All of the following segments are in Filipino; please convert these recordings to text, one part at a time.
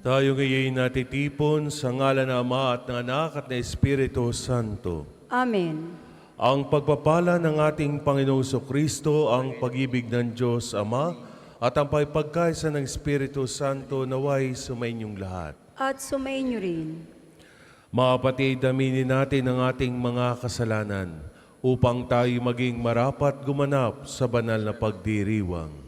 Tayo ngayon natitipon sa ngalan ng Ama at ng Anak at ng Espiritu Santo. Amen. Ang pagpapala ng ating Panginoong Kristo, ang pag-ibig ng Diyos Ama, at ang pagpagkaisa ng Espiritu Santo naway sumainyong lahat. At sumainyo rin. Mga kapatid, aminin natin ang ating mga kasalanan upang tayo maging marapat gumanap sa banal na pagdiriwang.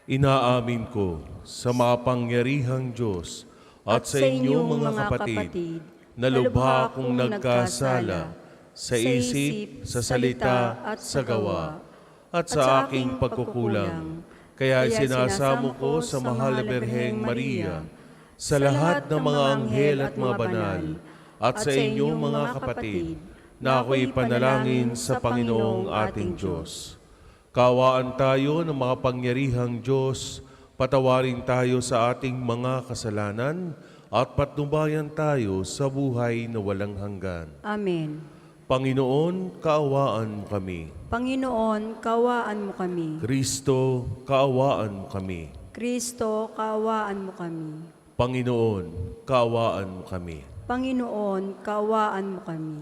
Inaamin ko sa makapangyarihang Diyos at sa inyong mga kapatid na lubha akong nagkasala sa isip, sa salita at sa gawa at sa aking pagkukulang. Kaya sinasamo ko sa mahal na Birheng Maria, sa lahat ng mga anghel at mga banal, at sa inyong mga kapatid, na ako'y panalangin sa Panginoong ating Diyos. Kaawaan tayo ng makapangyarihang Diyos, patawarin tayo sa ating mga kasalanan, at patnubayan tayo sa buhay na walang hanggan. Amen. Panginoon, kaawaan mo kami. Panginoon, kaawaan mo kami. Kristo, kaawaan mo kami. Kristo, kaawaan mo kami. Panginoon, kaawaan mo kami. Panginoon, kaawaan mo kami.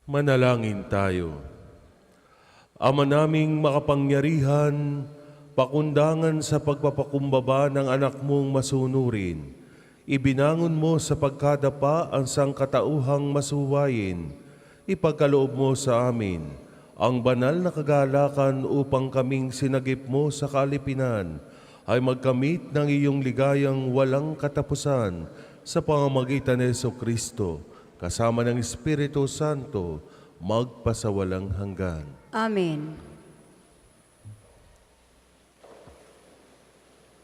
Manalangin tayo. Ama naming makapangyarihan, pakundangan sa pagpapakumbaba ng anak mong masunurin, ibinangon mo sa pagkadapa ang sangkatauhang masuwayin, ipagkaloob mo sa amin ang banal na kagalakan upang kaming sinagip mo sa kalipinan ay magkamit ng iyong ligayang walang katapusan sa pamamagitan ni Jesucristo, kasama ng Espiritu Santo, magpasawalang hanggan. Amen.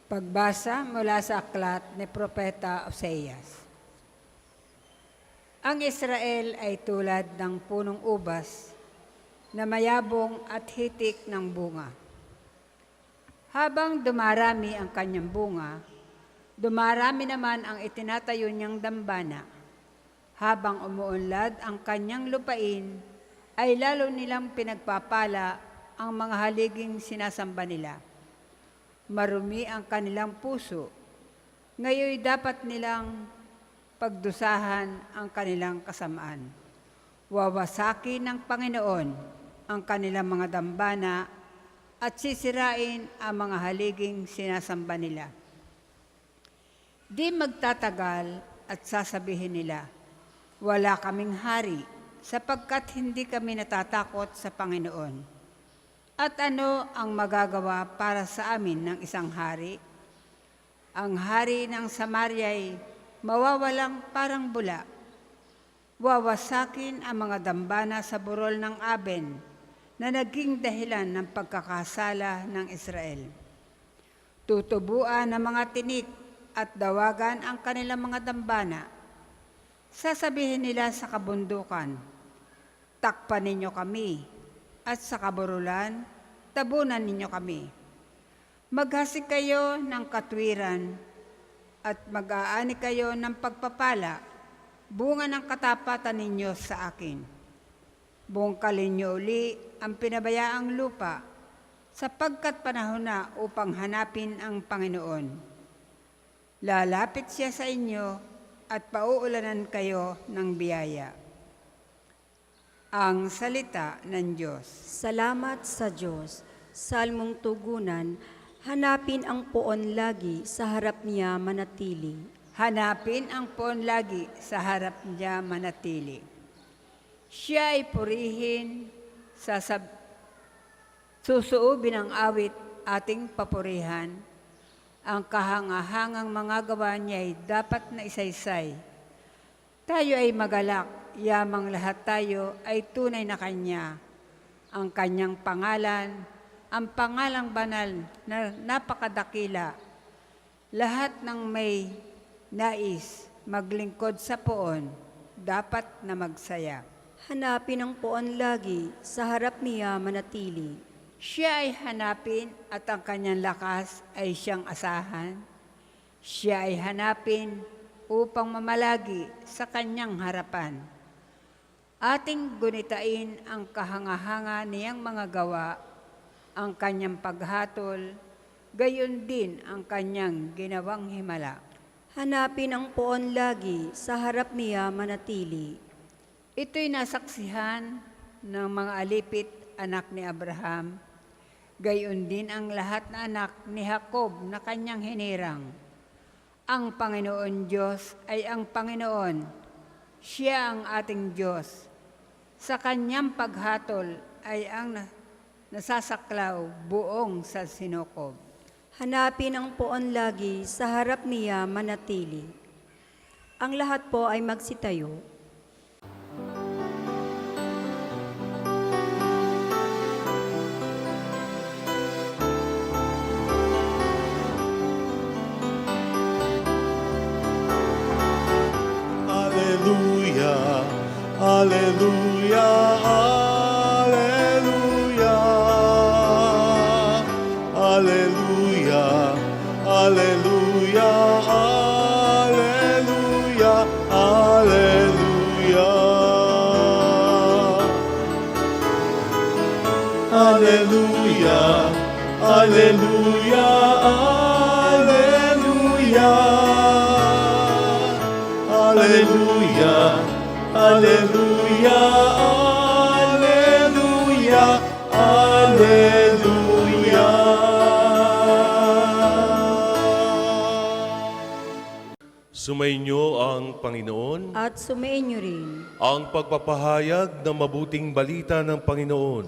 Pagbasa mula sa aklat ni Propeta Oseas. Ang Israel ay tulad ng punong ubas na mayabong at hitik ng bunga. Habang dumarami ang kanyang bunga, dumarami naman ang itinatayo niyang dambana. Habang umuunlad ang kanyang lupain, ay lalo nilang pinagpapala ang mga haliging sinasamba nila. Marumi ang kanilang puso, ngayon dapat nilang pagdusahan ang kanilang kasamaan. Wawasakin ng Panginoon ang kanilang mga dambana at sisirain ang mga haliging sinasamba nila. Di magtatagal at sasabihin nila, wala kaming hari, sapagkat hindi kami natatakot sa Panginoon. At ano ang magagawa para sa amin ng isang hari? Ang hari ng Samarya'y mawawalang parang bula. Wawasakin ang mga dambana sa burol ng Aben na naging dahilan ng pagkakasala ng Israel. Tutubuan ng mga tinik at dawagan ang kanilang mga dambana. Sasabihin nila sa kabundukan, takpan ninyo kami, at sa kaburulan, tabunan ninyo kami. Maghasik kayo ng katwiran, at mag-aani kayo ng pagpapala, bunga ng katapatan ninyo sa akin. Bungkalin niyo uli ang pinabayaang lupa, sapagkat panahon na upang hanapin ang Panginoon. Lalapit siya sa inyo at pauulanan kayo ng biyaya. Ang salita ng Diyos. Salamat sa Diyos. Salmong tugunan, hanapin ang poon lagi, sa harap niya manatili. Hanapin ang poon lagi, sa harap niya manatili. Siya ay purihin, susuubin ang awit ating papurihan. Ang kahangahangang mga gawa niya ay dapat na isaysay. Tayo ay magalak, yamang lahat tayo ay tunay na Kanya. Ang Kanyang pangalan, ang pangalang banal na napakadakila. Lahat ng may nais maglingkod sa poon, dapat na magsaya. Hanapin ang poon lagi, sa harap niya manatili. Siya ay hanapin at ang kanyang lakas ay siyang asahan. Siya ay hanapin upang mamalagi sa kanyang harapan. Ating gunitain ang kahanga-hanga niyang mga gawa ang kanyang paghatol, gayon din ang kanyang ginawang himala. Hanapin ang poon lagi, sa harap niya manatili. Ito'y nasaksihan ng mga alipit anak ni Abraham, gayon din ang lahat na anak ni Jacob na kanyang hinirang. Ang Panginoon Diyos ay ang Panginoon, siya ang ating Diyos. Sa kanyang paghatol ay ang nasasaklaw buong sa sinukob. Hanapin ang poon lagi, sa harap niya manatili. Ang lahat po ay magsitayo. Alleluia, alleluia, alleluia. Alleluia, alleluia, alleluia, alleluia. Alleluia, alleluia, alleluia. Alleluia, alleluia, alleluia, alleluia. Sumainyo ang Panginoon. At sumainyo rin. Ang pagpapahayag ng mabuting balita ng Panginoon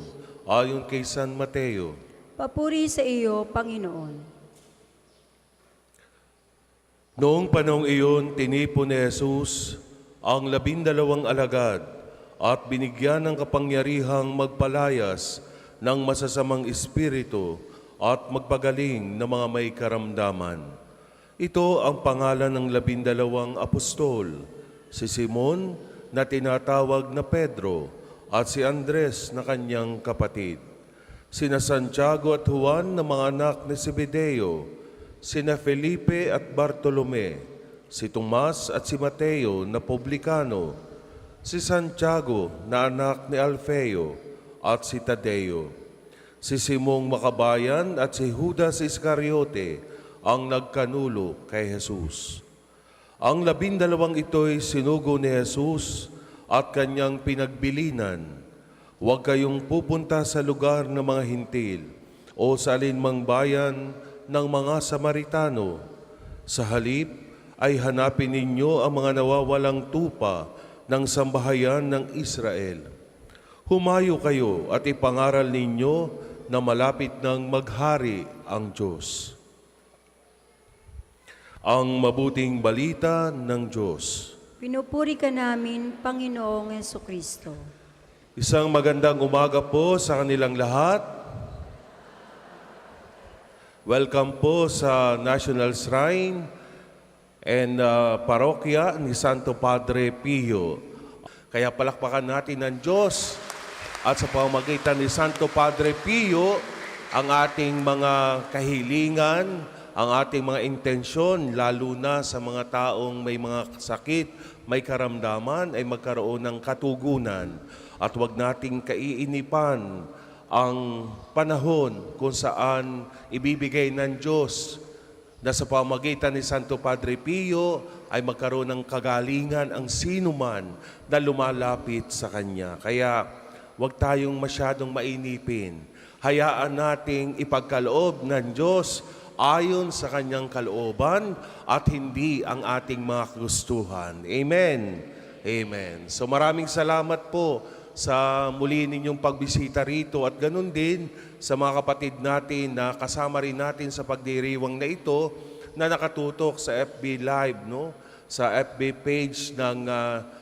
ayon kay San Mateo. Papuri sa iyo, Panginoon. Noong panahong iyon, tinipon ni Jesus ang 12 alagad at binigyan ng kapangyarihang magpalayas ng masasamang espiritu at magpagaling ng mga may karamdaman. Ito ang pangalan ng 12 apostol, si Simon na tinatawag na Pedro at si Andres na kanyang kapatid, sina Santiago at Juan na mga anak ni Zebedeo, sina Felipe at Bartolome, si Tomas at si Mateo na publikano, si Santiago na anak ni Alfeo at si Tadeo, si Simong Makabayan at si Judas Iscariote ang nagkanulo kay Jesus. Ang 12 ito'y sinugo ni Jesus at kanyang pinagbilinan, huwag kayong pupunta sa lugar ng mga hintil o sa alinmang bayan ng mga Samaritano. Sa halip ay hanapin ninyo ang mga nawawalang tupa ng sambahayan ng Israel. Humayo kayo at ipangaral ninyo na malapit nang maghari ang Diyos. Ang mabuting balita ng Diyos. Pinupuri ka namin, Panginoong Hesukristo. Isang magandang umaga po sa kanilang lahat. Welcome po sa National Shrine and Parokya ni Santo Padre Pio. Kaya palakpakan natin ang Diyos at sa pamamagitan ni Santo Padre Pio ang ating mga kahilingan, ang ating mga intensyon, lalo na sa mga taong may mga sakit, may karamdaman, ay magkaroon ng katugunan. At huwag nating kaiinipan ang panahon kung saan ibibigay ng Diyos na sa pamamagitan ni Santo Padre Pio ay magkaroon ng kagalingan ang sinuman na lumalapit sa Kanya. Kaya huwag tayong masyadong mainipin. Hayaan nating ipagkaloob ng Diyos ayon sa Kanyang kalooban at hindi ang ating mga kagustuhan. Amen. Amen. So maraming salamat po sa muli ninyong pagbisita rito at ganun din sa mga kapatid natin na kasama rin natin sa pagdiriwang na ito na nakatutok sa FB Live, no? Sa FB page ng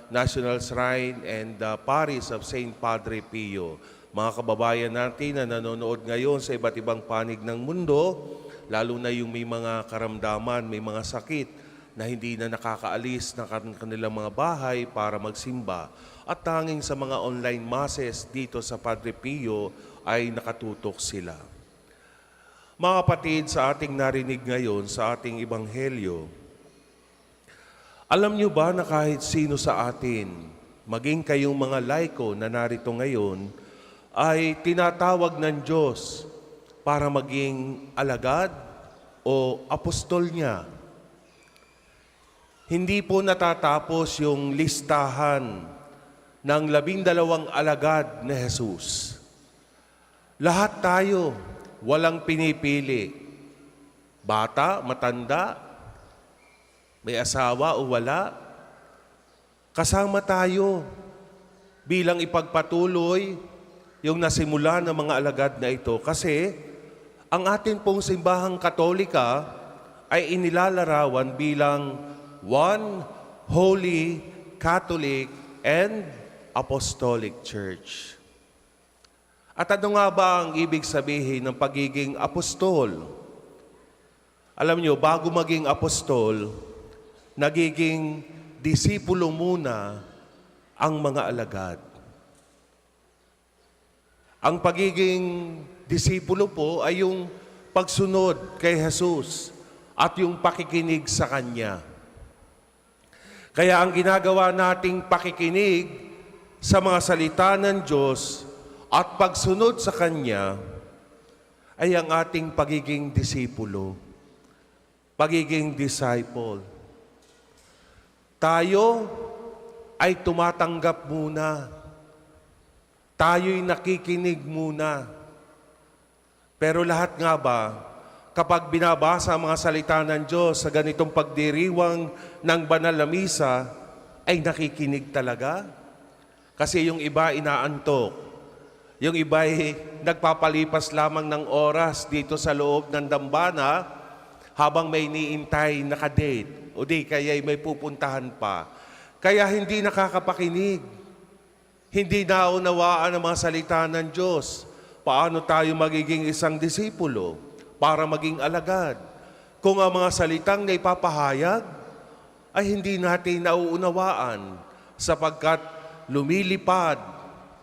National Shrine and Parish of St. Padre Pio. Mga kababayan natin na nanonood ngayon sa iba't ibang panig ng mundo, lalo na yung may mga karamdaman, may mga sakit na hindi na nakakaalis ng kanilang mga bahay para magsimba. At tanging sa mga online masses dito sa Padre Pio ay nakatutok sila. Mga kapatid, sa ating narinig ngayon sa ating ebanghelyo, alam niyo ba na kahit sino sa atin, maging kayong mga laiko na narito ngayon, ay tinatawag ng Diyos para maging alagad o apostol niya. Hindi po natatapos yung listahan ng 12 alagad ni Jesus. Lahat tayo, walang pinipili. Bata, matanda, may asawa o wala, kasama tayo bilang ipagpatuloy yung nasimula ng mga alagad na ito. Kasi ang atin pong simbahang Katolika ay inilalarawan bilang one holy Catholic and Apostolic Church. At ano nga ba ang ibig sabihin ng pagiging apostol? Alam nyo, bago maging apostol, nagiging disipulo muna ang mga alagad. Ang pagiging disipulo po ay yung pagsunod kay Jesus at yung pakikinig sa Kanya. Kaya ang ginagawa nating pakikinig sa mga salita ng Diyos at pagsunod sa Kanya ay ang ating pagiging disipulo, pagiging disciple. Tayo ay tumatanggap muna. Tayo'y nakikinig muna. Pero lahat nga ba, kapag binabasa ang mga salita ng Diyos sa ganitong pagdiriwang ng banal na misa, ay nakikinig talaga? Kasi yung iba inaantok. Yung iba ay nagpapalipas lamang ng oras dito sa loob ng dambana habang may iniintay na kadate o di kaya may pupuntahan pa. Kaya hindi nakakapakinig. Hindi naunawaan ang mga salita ng Diyos. Paano tayo magiging isang disipulo para maging alagad? Kung ang mga salitang na ipapahayag ay hindi natin nauunawaan sapagkat lumilipad,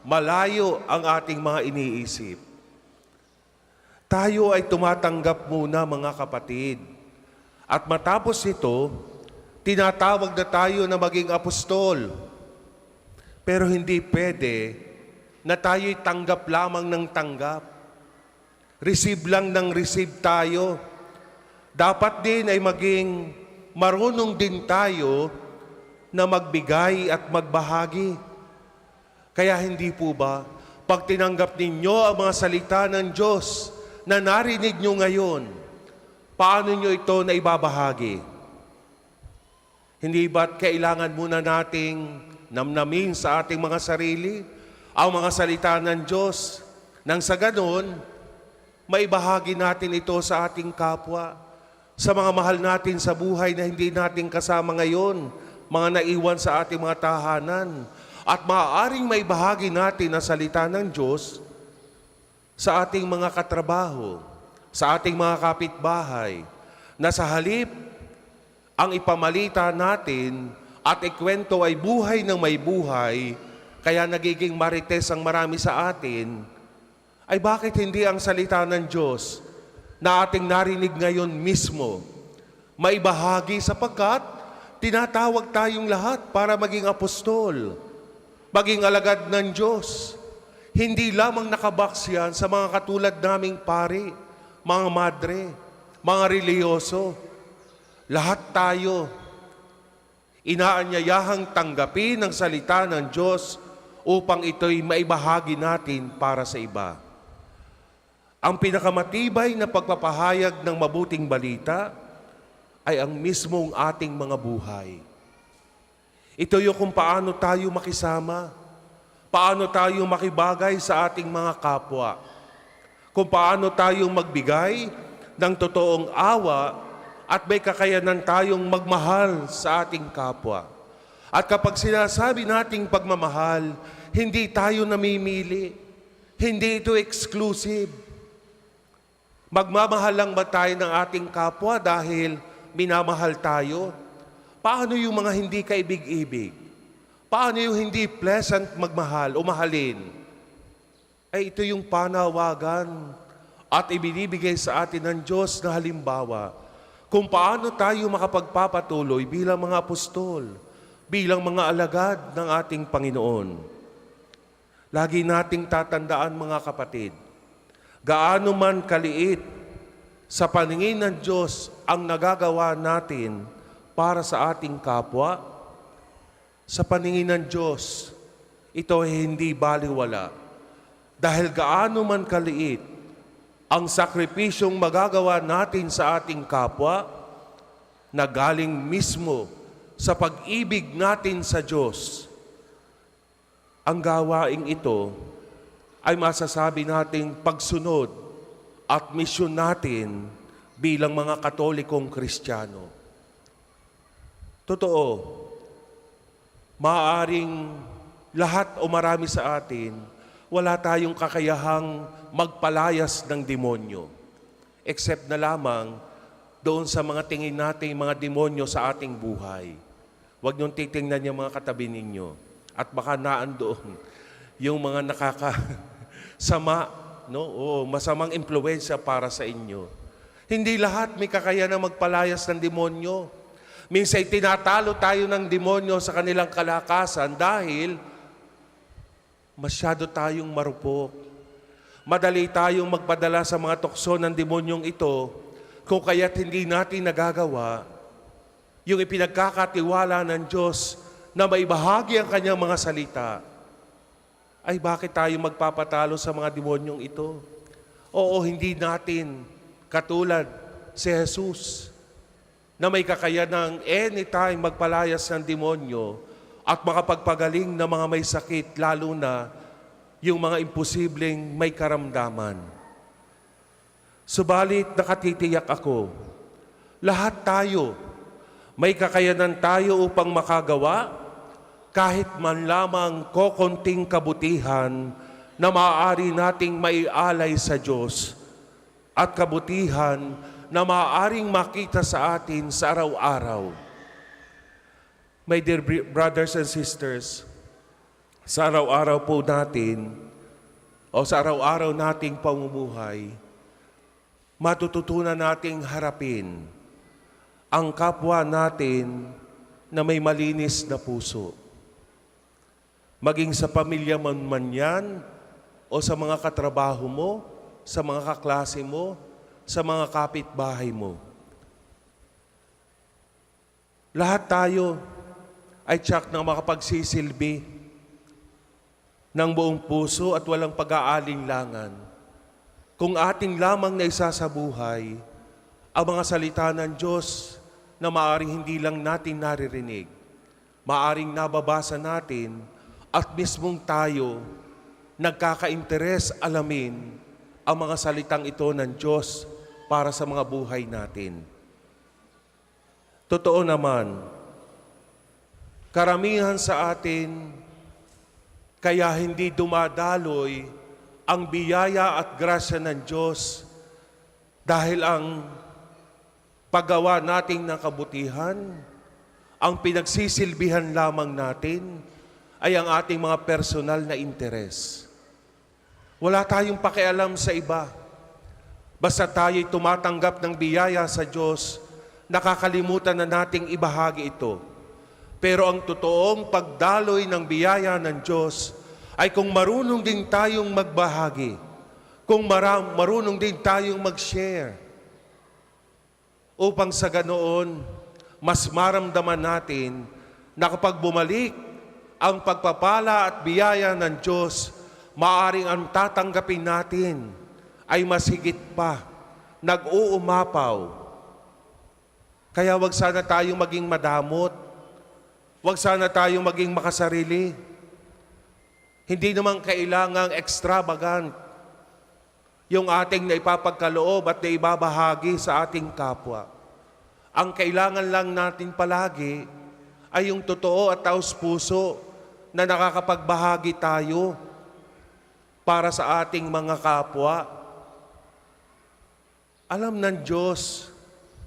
malayo ang ating mga iniisip. Tayo ay tumatanggap muna, mga kapatid. At matapos ito, tinatawag na tayo na maging apostol. Pero hindi pwede na tayo'y tanggap lamang ng tanggap. Receive lang ng receive tayo. Dapat din ay maging marunong din tayo na magbigay at magbahagi. Kaya hindi po ba, pag tinanggap ninyo ang mga salita ng Diyos na narinig nyo ngayon, paano nyo ito na ibabahagi? Hindi ba't kailangan muna nating namnamin sa ating mga sarili ang mga salita ng Diyos nang sa ganon, maibahagi natin ito sa ating kapwa, sa mga mahal natin sa buhay na hindi natin kasama ngayon, mga naiwan sa ating mga tahanan, at maaaring maibahagi natin ang salita ng Diyos sa ating mga katrabaho, sa ating mga kapitbahay, na sa halip ang ipamalita natin at ikwento ay buhay ng may buhay, kaya nagiging marites ang marami sa atin, ay bakit hindi ang salita ng Diyos na ating narinig ngayon mismo maibahagi sapagkat tinatawag tayong lahat para maging apostol, maging alagad ng Diyos. Hindi lamang nakabox yan sa mga katulad naming pari, mga madre, mga reliyoso. Lahat tayo inaanyayahang tanggapin ang salita ng Diyos upang ito'y maibahagi natin para sa iba. Ang pinakamatibay na pagpapahayag ng mabuting balita ay ang mismong ating mga buhay. Ito yung kung paano tayo makisama, paano tayo makibagay sa ating mga kapwa, kung paano tayo magbigay ng totoong awa at may kakayanan tayong magmahal sa ating kapwa. At kapag sinasabi nating pagmamahal, hindi tayo namimili, hindi ito exclusive. Magmamahal lang ba tayo ng ating kapwa dahil minamahal tayo? Paano yung mga hindi kaibig-ibig? Paano yung hindi pleasant magmahal o mahalin? Ay ito yung panawagan at ibinibigay sa atin ng Diyos na halimbawa kung paano tayo makapagpapatuloy bilang mga apostol, bilang mga alagad ng ating Panginoon. Lagi nating tatandaan, mga kapatid, Gaano man kaliit sa paningin ng Diyos ang nagagawa natin para sa ating kapwa, sa paningin ng Diyos, ito ay hindi baliwala. Dahil gaano man kaliit ang sakripisyong magagawa natin sa ating kapwa na galing mismo sa pag-ibig natin sa Diyos, ang gawaing ito ay masasabi nating pagsunod at misyon natin bilang mga Katolikong Kristiyano. Totoo, maaaring lahat o marami sa atin, wala tayong kakayahang magpalayas ng demonyo. Except na lamang doon sa mga tingin natin mga demonyo sa ating buhay. Huwag niyong titingnan yung mga katabi ninyo. At baka naandoon yung mga nakakasama, no? O masamang impluwensya para sa inyo. Hindi lahat may kakayahan magpalayas ng demonyo. Minsan tinatalo tayo ng demonyo sa kanilang kalakasan dahil masyado tayong marupok. Madali tayong magpadala sa mga tukso ng demonyong ito kung kaya't hindi natin nagagawa yung ipinagkakatiwala ng Diyos na maibahagi ang kanyang mga salita. Ay bakit tayo magpapatalo sa mga demonyong ito? Oo, hindi natin katulad si Jesus na may kakayanang anytime magpalayas ng demonyo at makapagpagaling ng mga may sakit, lalo na yung mga imposibleng may karamdaman. Subalit nakatitiyak ako, lahat tayo, may kakayanan tayo upang makagawa kahit man lamang kokonting kabutihan na maaari nating maialay sa Diyos at kabutihan na maaaring makita sa atin sa araw-araw. My dear brothers and sisters, sa araw-araw po natin o sa araw-araw nating pamumuhay, matututunan nating harapin ang kapwa natin na may malinis na puso. Maging sa pamilya man yan o sa mga katrabaho mo, sa mga kaklase mo, sa mga kapitbahay mo. Lahat tayo ay tiyak na makapagsisilbi ng buong puso at walang pag-aalinlangan kung ating lamang na isa sa buhay ang mga salita ng Diyos na maaring hindi lang natin naririnig, maaring nababasa natin at mismong tayo nagkaka-interes alamin ang mga salitang ito ng Diyos para sa mga buhay natin. Totoo naman, karamihan sa atin kaya hindi dumadaloy ang biyaya at grasya ng Diyos dahil ang paggawa natin ng kabutihan, ang pinagsisilbihan lamang natin ay ang ating mga personal na interes. Wala tayong pakialam sa iba. Basta tayo'y tumatanggap ng biyaya sa Diyos, nakakalimutan na nating ibahagi ito. Pero ang totoong pagdaloy ng biyaya ng Diyos ay kung marunong din tayong magbahagi, kung marunong din tayong mag-share, upang sa ganoon, mas maramdaman natin na kapag bumalik ang pagpapala at biyaya ng Diyos, maaring ang tatanggapin natin ay mas higit pa, nag-uumapaw. Kaya wag sana tayong maging madamot, wag sana tayong maging makasarili. Hindi naman kailangang extravagant yung ating naipapagkaloob at naibabahagi sa ating kapwa. Ang kailangan lang natin palagi ay yung totoo at taos-puso na nakakapagbahagi tayo para sa ating mga kapwa. Alam ng Diyos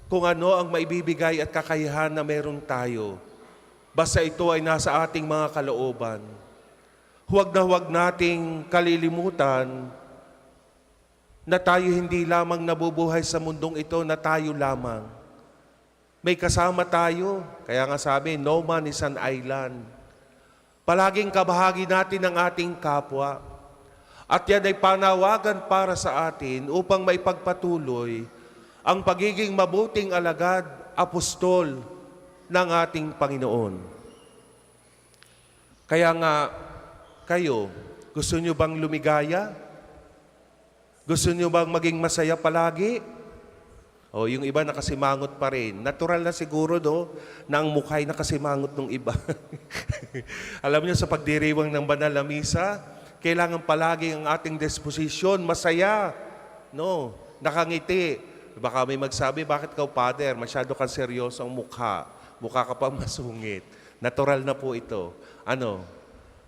kung ano ang maibibigay at kakayahan na meron tayo. Basta ito ay nasa ating mga kalooban. Huwag na huwag nating kalilimutan na tayo hindi lamang nabubuhay sa mundong ito na tayo lamang. May kasama tayo. Kaya nga sabi, no man is an island. Palaging kabahagi natin ng ating kapwa. At yan ay panawagan para sa atin upang maipagpatuloy ang pagiging mabuting alagad, apostol ng ating Panginoon. Kaya nga, kayo, gusto nyo bang lumigaya? Gusto nyo bang maging masaya palagi? O yung iba nakasimangot pa rin. Natural na siguro na ang mukha'y nakasimangot ng iba. Alam niyo sa pagdiriwang ng banal na misa, kailangan palagi ang ating disposisyon masaya, no? Nakangiti. Baka may magsabi, bakit ka, Father? Masyado kang seryoso ang mukha. Mukha ka pa masungit. Natural na po ito. Ano?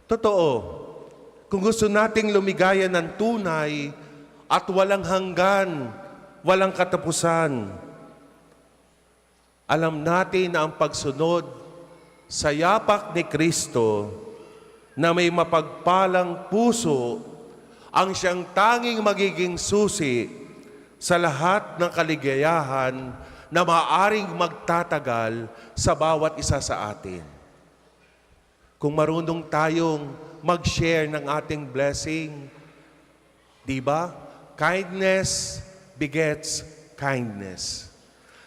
Totoo. Kung gusto nating lumigaya ng tunay at walang hanggan, walang katapusan, alam natin na ang pagsunod sa yapak ni Kristo na may mapagpalang puso ang siyang tanging magiging susi sa lahat ng kaligayahan na maaaring magtatagal sa bawat isa sa atin. Kung marunong tayong mag-share ng ating blessing, di ba? Kindness begets kindness.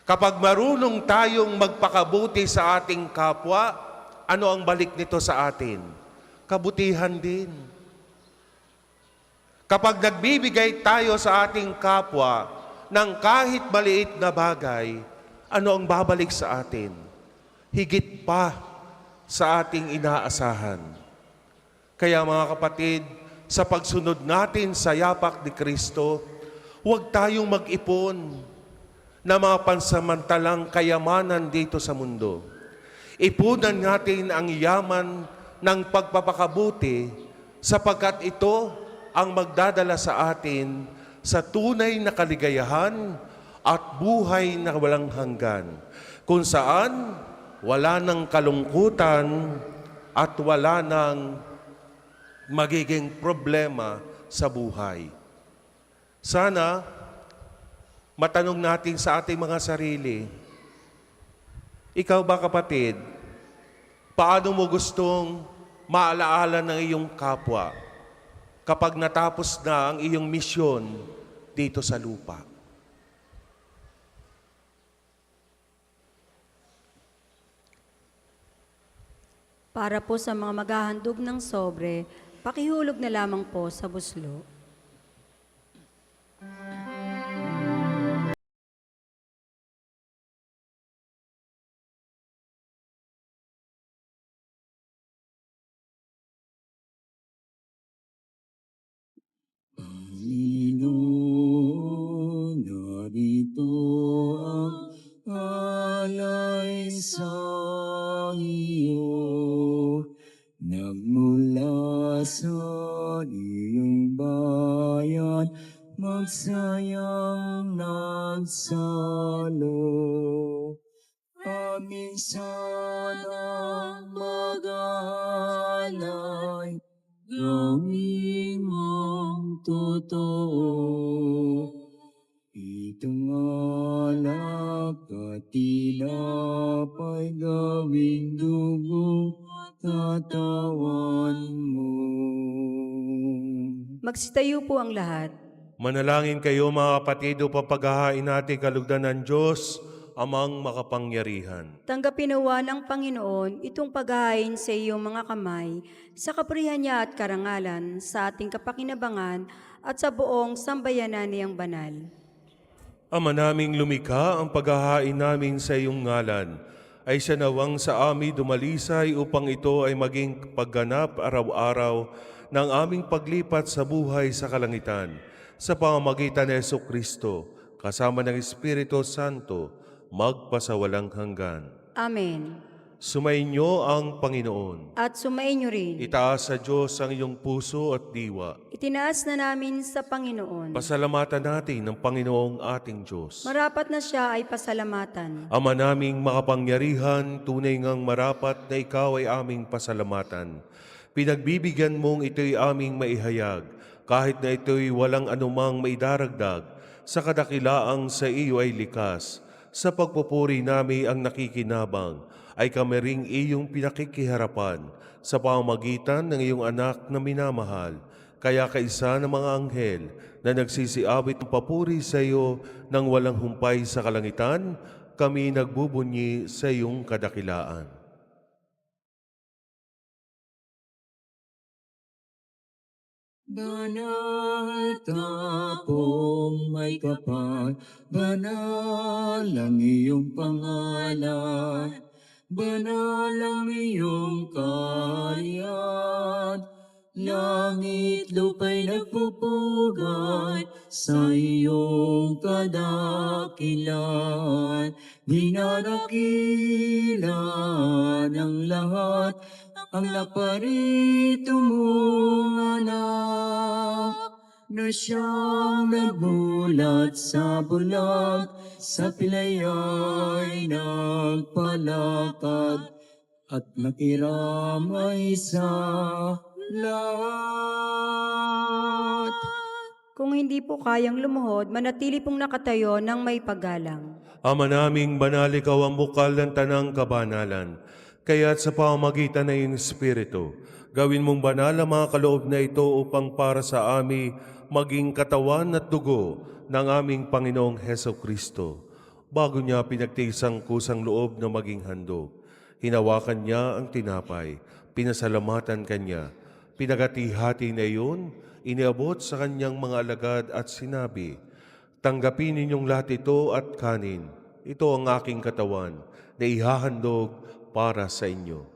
Kapag marunong tayong magpakabuti sa ating kapwa, ano ang balik nito sa atin? Kabutihan din. Kapag nagbibigay tayo sa ating kapwa ng kahit maliit na bagay, ano ang babalik sa atin? Higit pa sa ating inaasahan. Kaya mga kapatid, sa pagsunod natin sa yapak ni Kristo, huwag tayong mag-ipon na mga pansamantalang kayamanan dito sa mundo. Ipunan natin ang yaman ng pagpapakabuti sapagkat ito ang magdadala sa atin sa tunay na kaligayahan at buhay na walang hanggan, kung saan wala ng kalungkutan at wala ng magiging problema sa buhay. Sana matanong natin sa ating mga sarili, ikaw ba kapatid, paano mo gustong maalaala ng iyong kapwa kapag natapos na ang iyong misyon dito sa lupa? Para po sa mga maghahandog ng sobre, pakihulog na lamang po sa buslo. Panginoon, narito ang alay sa iyo. Nagmula sa iyong bayan, magsayang nagsalo. Amin sana mag-aalay, gawin mong totoo. Itong alak at tinapay, gawing dugo katawan mo. Magsitayo po ang lahat. Manalangin kayo mga kapatid upang paghahain natin kalugdan ng Diyos, Amang makapangyarihan. Tanggapin nawa ng Panginoon itong paghahain sa iyong mga kamay, sa kapurihan niya at karangalan, sa ating kapakinabangan at sa buong sambayanan niyang banal. Ama naming lumikha, ang paghahain namin sa iyong ngalan ay siya nawang sa amin dumalisay upang ito ay maging pagganap araw-araw ng aming paglipat sa buhay sa kalangitan, sa pamamagitan ni Jesucristo, kasama ng Espiritu Santo, magpasawalang hanggan. Amen. Sumainyo ang Panginoon. At sumainyo rin. Itaas sa Diyos ang iyong puso at diwa. Itinaas na namin sa Panginoon. Pasalamatan natin ng Panginoong ating Diyos. Marapat na siya ay pasalamatan. Ama naming makapangyarihan, tunay ngang marapat na ikaw ay aming pasalamatan. Pinagbibigyan mong ito'y aming maihayag, kahit na ito'y walang anumang maidaragdag, sa kadakilaang sa iyo ay likas. Sa pagpupuri nami ang nakikinabang, ay kami ring iyong pinakikiharapan sa pamamagitan ng iyong anak na minamahal, Kaya kaisa ng mga anghel na nagsisiawit ng papuri sa iyo nang walang humpay sa kalangitan, kami nagbubunyi sa iyong kadakilaan. Banal tapong may kapal, banal ang iyong pangalan, banal ang iyong kaharian. Langit lupa'y nagpupugay sa iyong kadakilan. Dinadakilan ng lahat ang naparito mong anak, na siyang nagmulat sa bulag, sa pilaya'y nagpalakad, at nakiramay sa lahat. Kung hindi po kayang lumuhod, manatili pong nakatayo ng may paggalang. Ama naming banal, ikaw ang bukal ng tanang kabanalan. Kaya't sa pamamagitan ng iyong Espiritu, gawin mong banal ang mga kaloob na ito upang para sa amin maging katawan at dugo ng aming Panginoong Heso Kristo. Bago niya pinagtiisang kusang loob na maging handog, hinawakan niya ang tinapay, pinasalamatan kanya, pinagati-hati na iyon, iniabot sa kanyang mga alagad at sinabi, "Tanggapin ninyong lahat ito at kanin. Ito ang aking katawan na ihahandog para sa inyo."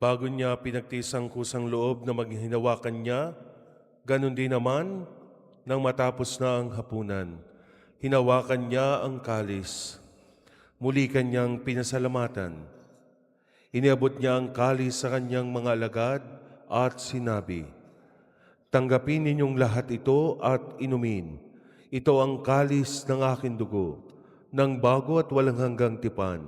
Bago niya pinagtisang kusang loob na maghinawakan niya, ganon din naman nang matapos na ang hapunan. Hinawakan niya ang kalis. Muli kanyang pinasalamatan. Iniabot niya ang kalis sa kanyang mga alagad at sinabi, "Tanggapin ninyong lahat ito at inumin. Ito ang kalis ng aking dugo, ng bago at walang hanggang tipan.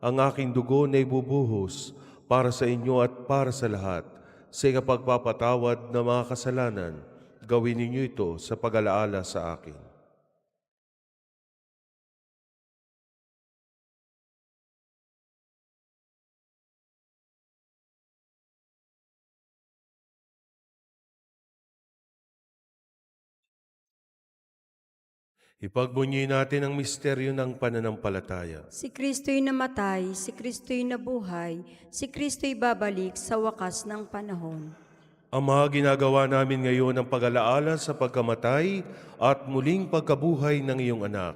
Ang aking dugo na ibubuhos para sa inyo at para sa lahat, sa ikapagpapatawad ng mga kasalanan. Gawin ninyo ito sa pag-alaala sa akin." Ipagbunyi natin ang misteryo ng pananampalataya. Si Kristo'y namatay, si Kristo'y nabuhay, si Kristo'y babalik sa wakas ng panahon. Ama, ginagawa namin ngayon ang pag-alaala sa pagkamatay at muling pagkabuhay ng iyong anak.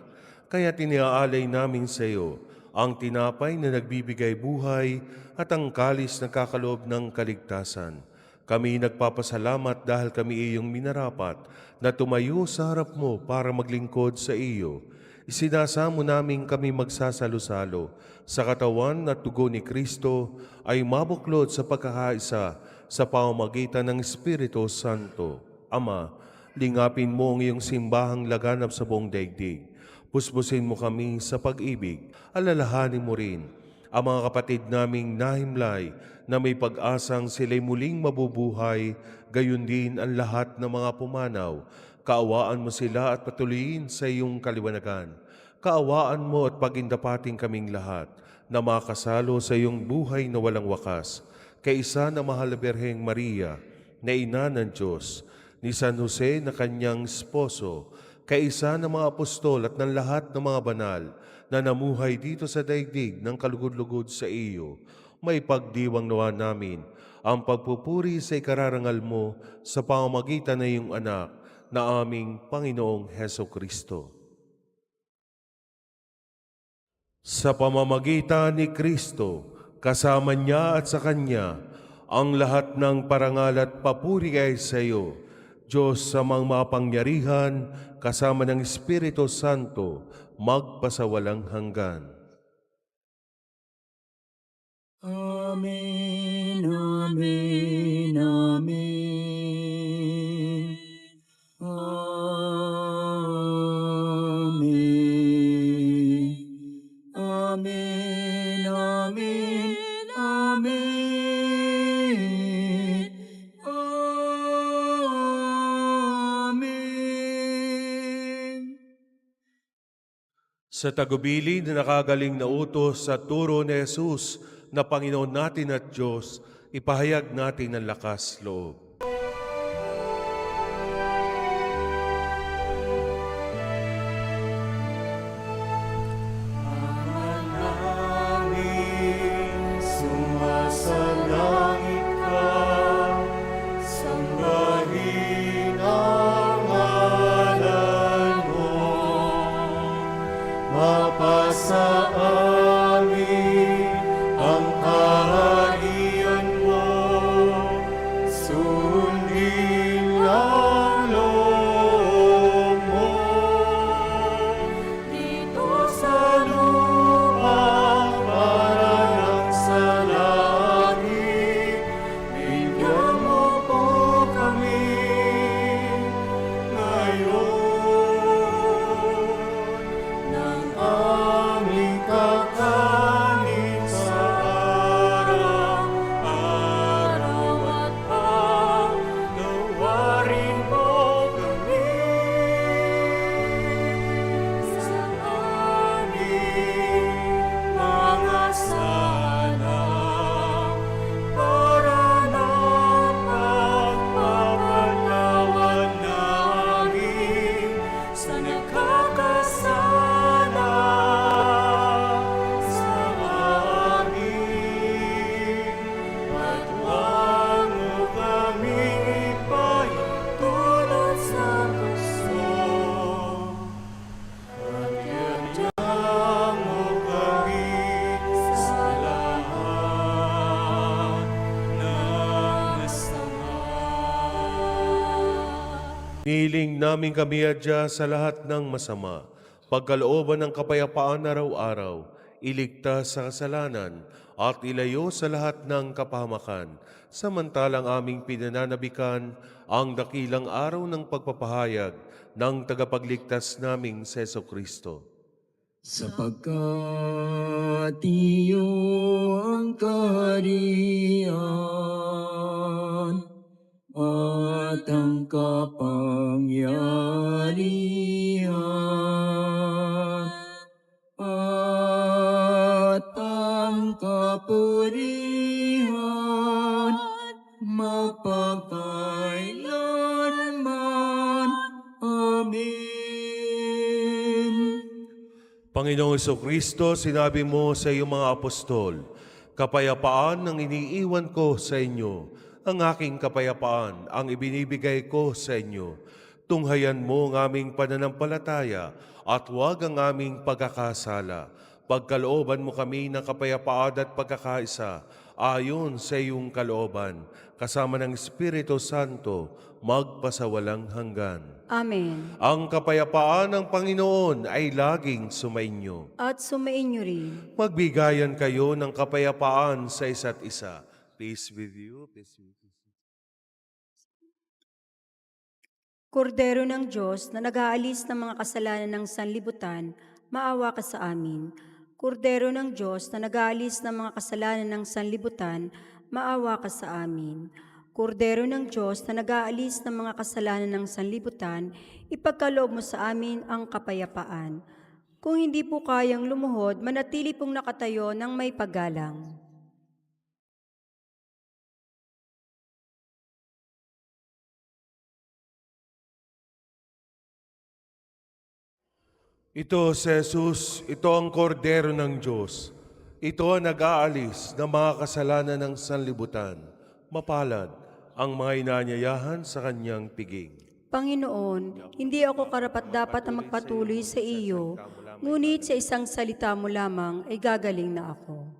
Kaya tiniaalay namin sa iyo ang tinapay na nagbibigay buhay at ang kalis na kakaloob ng kaligtasan. Kami nagpapasalamat dahil kami iyong minarapat na tumayo sa harap mo para maglingkod sa iyo. Isinasamo namin kami magsasalo-salo sa katawan at dugo ni Kristo ay mabuklod sa pagkakaisa sa pamamagitan ng Espiritu Santo. Ama, lingapin mo ang iyong simbahang laganap sa buong daigdig. Puspusin mo kami sa pag-ibig. Alalahanin mo rin ang mga kapatid naming nahimlay na may pag-asang sila'y muling mabubuhay, gayon din ang lahat ng mga pumanaw. Kaawaan mo sila at patuloyin sa iyong kaliwanagan. Kaawaan mo at pagindapating kaming lahat na makasalo sa iyong buhay na walang wakas. Kaisa na mahal na Birheng Maria, na ina ng Diyos, ni San Jose na kanyang esposo, kaisa ng mga apostol at ng lahat ng mga banal na namuhay dito sa daigdig ng kalugod-lugod sa iyo, may pagdiwang nawa namin ang pagpupuri sa ikararangal mo sa pamamagitan ng iyong anak na aming Panginoong Heso Kristo. Sa pamamagitan ni Kristo, kasama niya at sa Kanya, ang lahat ng parangal at papuri ay sa iyo, Diyos sa mga mapangyarihan, kasama ng Espiritu Santo, magpasawalang hanggan. Amen, amen, amen. Amen. Amen, amen, amen. Sa tagubili na nakagaling na utos sa turo ni Jesus na Panginoon natin at Diyos, ipahayag natin ang lakas loob. Sumasalangit ka, sambahin ang ngalan mo. Mapasa amin ang kaharian mo, sundin ang loob mo. Dito sa lupa, parang sa langit, bigyan mo po kami ngayon ng aming kakanin sa araw-araw at paglawarin mo kami sa aming mga sala para napagpapatawad namin sa nagkakasala sa amin. At huwag mo kaming ipahintulot sa tukso, at yadyan mo kami sa lahat ng masama. Niling namin kami adya sa lahat ng masama, pagkalooban ng kapayapaan araw-araw, iligtas sa kasalanan, at ilayo sa lahat ng kapahamakan, samantalang aming pinananabikan ang dakilang araw ng pagpapahayag ng tagapagligtas naming si Jesucristo. Sapagkat iyo ang kaharian at ang kapangyarihan at ang kapurihan magpakailanman. Amen. Panginoong Jesucristo, sinabi mo sa iyong mga apostol, kapayapaan ang iniiwan ko sa inyo, ang aking kapayapaan ang ibinibigay ko sa inyo. Tunghayan mo ang aming pananampalataya at huwag ang aming pagkakasala. Pagkalooban mo kami ng kapayapaan at pagkakaisa ayon sa iyong kalooban, kasama ng Espiritu Santo, magpasawalang hanggan. Amen. Ang kapayapaan ng Panginoon ay laging sumainyo. At sumainyo rin. Magbigayan kayo ng kapayapaan sa isa't isa. Peace with you. Peace with you. Kordero ng Diyos na nag-aalis ng mga kasalanan ng sanlibutan, maawa ka sa amin. Kordero ng Diyos na nag-aalis ng mga kasalanan ng sanlibutan, maawa ka sa amin. Kordero ng Diyos na nag-aalis ng mga kasalanan ng sanlibutan, ipagkaloob mo sa amin ang kapayapaan. Kung hindi po kayang lumuhod, manatili pong nakatayo ng may paggalang. Ito si Jesus, ito ang kordero ng Diyos. Ito ang nag-aalis ng mga kasalanan ng sanlibutan. Mapalad ang mga inanyayahan sa kanyang piging. Panginoon, hindi ako karapat-dapat na magpatuloy sa iyo, ngunit sa isang salita mo lamang ay gagaling na ako.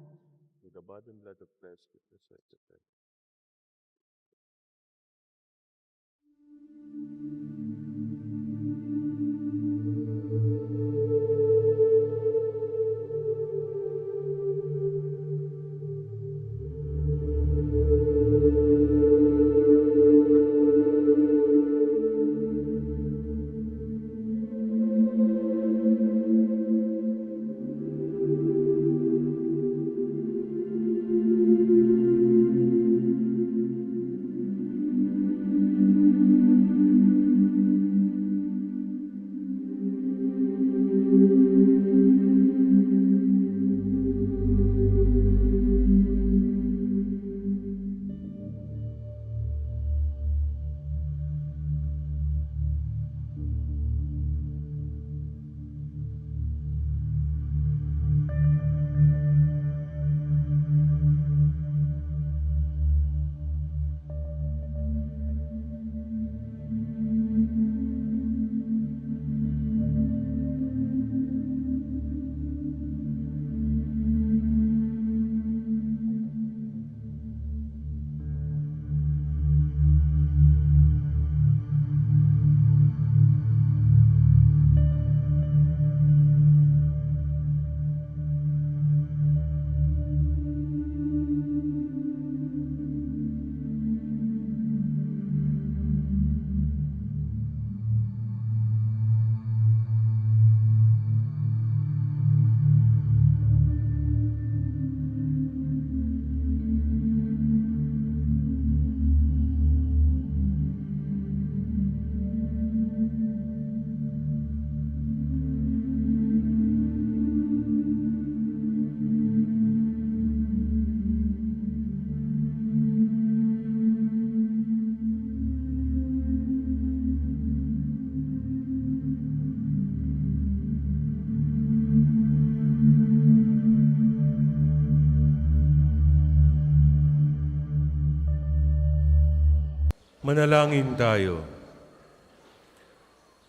Manalangin tayo.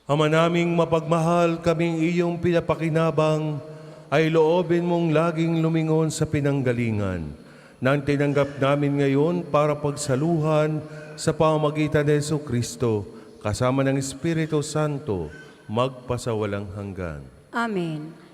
Ama naming mapagmahal, kaming iyong pinapakinabang, ay loobin mong laging lumingon sa pinanggalingan nang tinanggap namin ngayon para pagsaluhan sa pamamagitan ni Jesucristo kasama ng Espiritu Santo magpasawalang hanggan. Amen.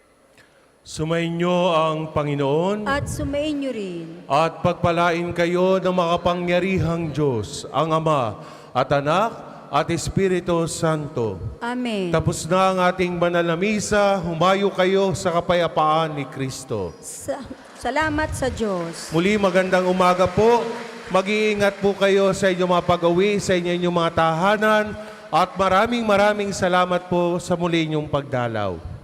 Sumainyo ang Panginoon At sumainyo rin. at pagpalain kayo ng makapangyarihang Diyos, ang Ama at Anak at Espiritu Santo. Amen. Tapos na ang ating banal na misa, humayo kayo sa kapayapaan ni Kristo. Salamat sa Diyos. Muli magandang umaga po. Mag-iingat po kayo sa inyong mga pag-uwi, sa inyong mga tahanan, at maraming salamat po sa muli inyong pagdalaw.